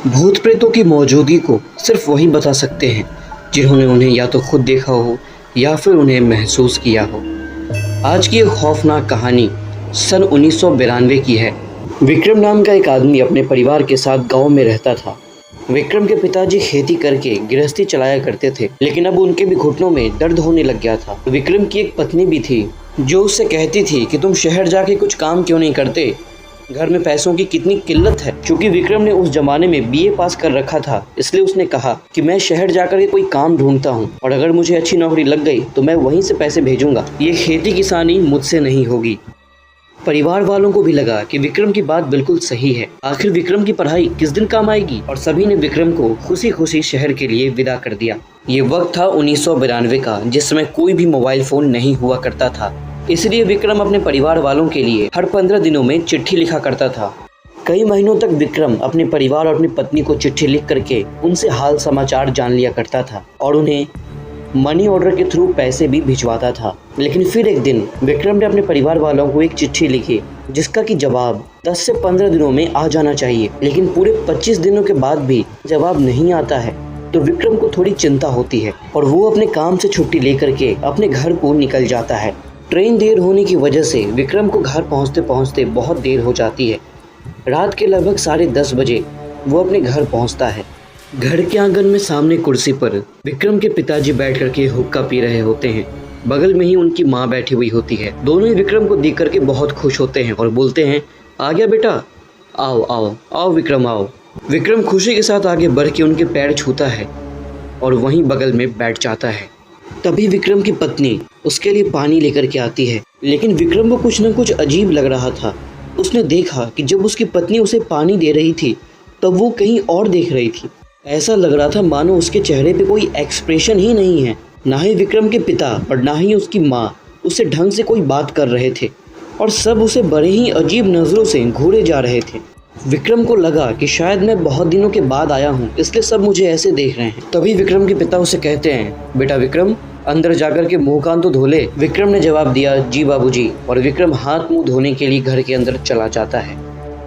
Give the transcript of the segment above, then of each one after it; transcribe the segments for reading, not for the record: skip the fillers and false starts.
भूत प्रेतों की मौजूदगी को सिर्फ वही बता सकते हैं जिन्होंने उन्हें या तो खुद देखा हो या फिर उन्हें महसूस किया हो। आज की एक खौफनाक कहानी सन 1992 की है। विक्रम नाम का एक आदमी अपने परिवार के साथ गांव में रहता था। विक्रम के पिताजी खेती करके गृहस्थी चलाया करते थे, लेकिन अब उनके भी घुटनों में दर्द होने लग गया था। विक्रम की एक पत्नी भी थी जो उससे कहती थी कि तुम शहर जाके कुछ काम क्यों नहीं करते, घर में पैसों की कितनी किल्लत है। क्योंकि विक्रम ने उस जमाने में बीए पास कर रखा था, इसलिए उसने कहा कि मैं शहर जाकर के कोई काम ढूंढता हूँ और अगर मुझे अच्छी नौकरी लग गई तो मैं वहीं से पैसे भेजूंगा। ये खेती किसानी मुझसे नहीं होगी। परिवार वालों को भी लगा कि विक्रम की बात बिल्कुल सही है। आखिर विक्रम की पढ़ाई किस दिन काम आएगी, और सभी ने विक्रम को खुशी खुशी शहर के लिए विदा कर दिया। ये वक्त था 1992 का, जिसमें कोई भी मोबाइल फोन नहीं हुआ करता था। इसलिए विक्रम अपने परिवार वालों के लिए हर 15 दिनों में चिट्ठी लिखा करता था। कई महीनों तक विक्रम अपने परिवार और अपनी पत्नी को चिट्ठी लिख करके उनसे हाल समाचार जान लिया करता था और उन्हें मनी ऑर्डर के थ्रू पैसे भी भिजवाता था। लेकिन फिर एक दिन विक्रम ने अपने परिवार वालों को एक चिट्ठी लिखी जिसका कि जवाब 10 से 15 दिनों में आ जाना चाहिए, लेकिन पूरे 25 दिनों के बाद भी जवाब नहीं आता है। तो विक्रम को थोड़ी चिंता होती है और वो अपने काम से छुट्टी लेकर के अपने घर को निकल जाता है। ट्रेन देर होने की वजह से विक्रम को घर पहुंचते पहुंचते बहुत देर हो जाती है। रात के लगभग 10:30 बजे वो अपने घर पहुंचता है। घर के आंगन में सामने कुर्सी पर विक्रम के पिताजी बैठ करके हुक्का पी रहे होते हैं। बगल में ही उनकी माँ बैठी हुई होती है। दोनों ही विक्रम को देख करके बहुत खुश होते हैं और बोलते हैं, आ गया बेटा, आओ आओ आओ विक्रम आओ। विक्रम खुशी के साथ आगे बढ़ के उनके पैर छूता है और वहीं बगल में बैठ जाता है। तभी विक्रम की पत्नी उसके लिए पानी लेकर के आती है, लेकिन विक्रम को कुछ न कुछ अजीब लग रहा था। उसने देखा कि जब उसकी पत्नी उसे पानी दे रही थी तब वो कहीं और देख रही थी। ऐसा लग रहा था मानो उसके चेहरे पे कोई एक्सप्रेशन ही नहीं है। ना ही विक्रम के पिता और ना ही उसकी माँ उससे ढंग से कोई बात कर रहे थे और सब उसे बड़े ही अजीब नज़रों से घूरे जा रहे थे। विक्रम को लगा कि शायद मैं बहुत दिनों के बाद आया हूँ, इसलिए सब मुझे ऐसे देख रहे हैं। तभी विक्रम के पिता उसे कहते हैं, बेटा विक्रम, अंदर जाकर के मुंह कान तो धो ले। विक्रम ने जवाब दिया, जी बाबूजी, और विक्रम हाथ मुंह धोने के लिए घर के अंदर चला जाता है।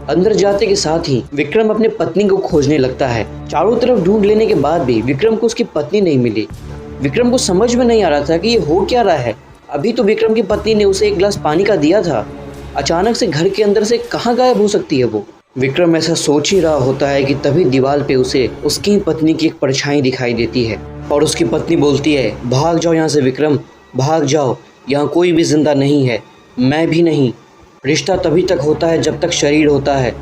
अंदर जाते के साथ ही विक्रम अपने पत्नी को खोजने लगता है। चारों तरफ ढूंढ लेने के बाद भी विक्रम को उसकी पत्नी नहीं मिली। विक्रम को समझ में नहीं आ रहा था कि ये हो क्या रहा है। अभी तो विक्रम की पत्नी ने उसे एक गिलास पानी का दिया था, अचानक से घर के अंदर से कहाँ गायब हो सकती है वो। विक्रम ऐसा सोच ही रहा होता है कि तभी दीवार पे उसे उसकी पत्नी की एक परछाई दिखाई देती है और उसकी पत्नी बोलती है, भाग जाओ यहाँ से विक्रम, भाग जाओ, यहाँ कोई भी जिंदा नहीं है, मैं भी नहीं। रिश्ता तभी तक होता है जब तक शरीर होता है।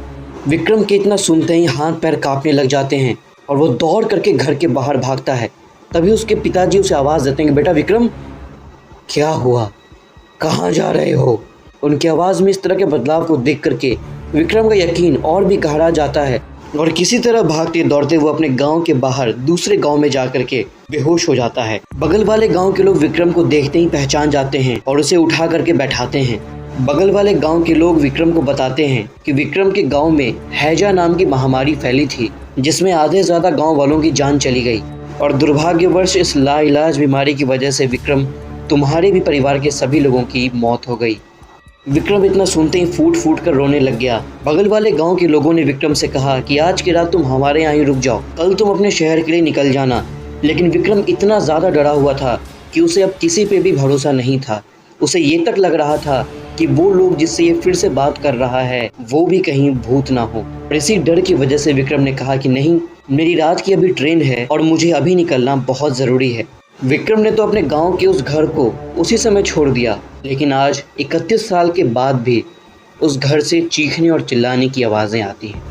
विक्रम के इतना सुनते ही हाथ पैर कांपने लग जाते हैं और वो दौड़ करके घर के बाहर भागता है। तभी उसके पिताजी उसे आवाज़ देते हैं, बेटा विक्रम, क्या हुआ, कहाँ जा रहे हो। उनकी आवाज़ में इस तरह के बदलाव को देख करके विक्रम का यकीन और भी गहरा जाता है और किसी तरह भागते दौड़ते वो अपने गांव के बाहर दूसरे गांव में जाकर के बेहोश हो जाता है। बगल वाले गांव के लोग विक्रम को देखते ही पहचान जाते हैं और उसे उठा करके बैठाते हैं। बगल वाले गांव के लोग विक्रम को बताते हैं कि विक्रम के गांव में हैजा नाम की महामारी फैली थी, जिसमें आधे ज़्यादा गांव वालों की जान चली गई और दुर्भाग्यवश इस लाइलाज बीमारी की वजह से विक्रम, तुम्हारे भी परिवार के सभी लोगों की मौत हो गई। विक्रम इतना सुनते ही फूट फूट कर रोने लग गया। बगल वाले गांव के लोगों ने विक्रम से कहा कि आज की रात तुम हमारे यहाँ ही रुक जाओ, कल तुम अपने शहर के लिए निकल जाना। लेकिन विक्रम इतना ज़्यादा डरा हुआ था कि उसे अब किसी पे भी भरोसा नहीं था। उसे ये तक लग रहा था कि वो लोग जिससे ये फिर से बात कर रहा है वो भी कहीं भूत ना हो। और इसी डर की वजह से विक्रम ने कहा कि नहीं, मेरी रात की अभी ट्रेन है और मुझे अभी निकलना बहुत ज़रूरी है। विक्रम ने तो अपने गांव के उस घर को उसी समय छोड़ दिया, लेकिन आज 31 साल के बाद भी उस घर से चीखने और चिल्लाने की आवाज़ें आती हैं।